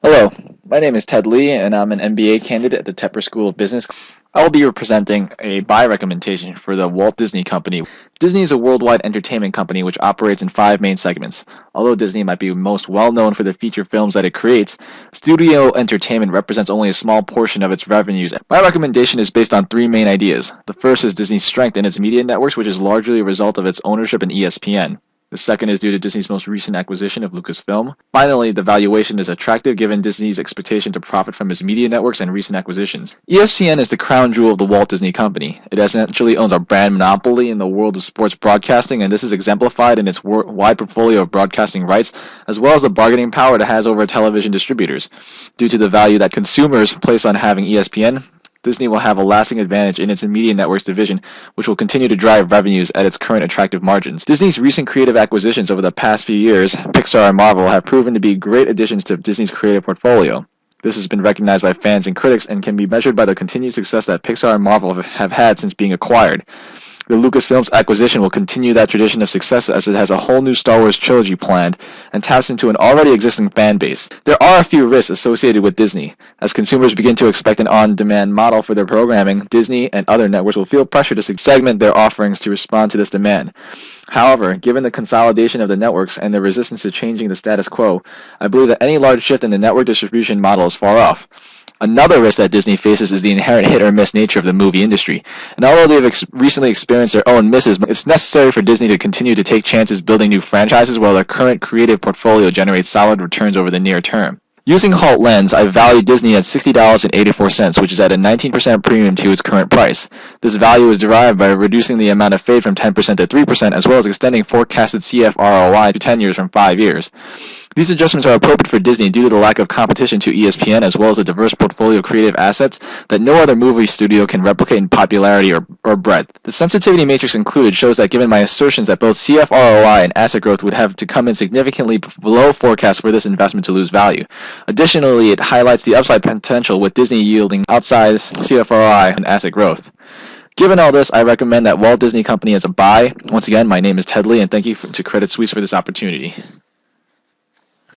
Hello, my name is Ted Lee, and I'm an MBA candidate at the Tepper School of Business. I will be representing a buy recommendation for the Walt Disney Company. Disney is a worldwide entertainment company which operates in five main segments. Although Disney might be most well known for the feature films that it creates, studio entertainment represents only a small portion of its revenues. My recommendation is based on three main ideas. The first is Disney's strength in its media networks, which is largely a result of its ownership in ESPN. The second is due to Disney's most recent acquisition of Lucasfilm. Finally, the valuation is attractive given Disney's expectation to profit from its media networks and recent acquisitions. ESPN is the crown jewel of the Walt Disney Company. It essentially owns a brand monopoly in the world of sports broadcasting, and this is exemplified in its wide portfolio of broadcasting rights, as well as the bargaining power it has over television distributors. Due to the value that consumers place on having ESPN, Disney will have a lasting advantage in its media networks division, which will continue to drive revenues at its current attractive margins. Disney's recent creative acquisitions over the past few years, Pixar and Marvel, have proven to be great additions to Disney's creative portfolio. This has been recognized by fans and critics and can be measured by the continued success that Pixar and Marvel have had since being acquired. The Lucasfilm's acquisition will continue that tradition of success as it has a whole new Star Wars trilogy planned and taps into an already existing fan base. There are a few risks associated with Disney. As consumers begin to expect an on-demand model for their programming, Disney and other networks will feel pressure to segment their offerings to respond to this demand. However, given the consolidation of the networks and the resistance to changing the status quo, I believe that any large shift in the network distribution model is far off. Another risk that Disney faces is the inherent hit-or-miss nature of the movie industry. And although they have recently experienced their own misses, it's necessary for Disney to continue to take chances building new franchises while their current creative portfolio generates solid returns over the near term. Using Holt lens, I value Disney at $60.84, which is at a 19% premium to its current price. This value is derived by reducing the amount of fade from 10% to 3%, as well as extending forecasted CFROI to 10 years from 5 years. These adjustments are appropriate for Disney due to the lack of competition to ESPN, as well as a diverse portfolio of creative assets that no other movie studio can replicate in popularity or breadth. The sensitivity matrix included shows that given my assertions that both CFROI and asset growth would have to come in significantly below forecast for this investment to lose value. Additionally, it highlights the upside potential with Disney yielding outsized CFROI and asset growth. Given all this, I recommend that Walt Disney Company as a buy. Once again, my name is Ted Lee, and thank you to Credit Suisse for this opportunity.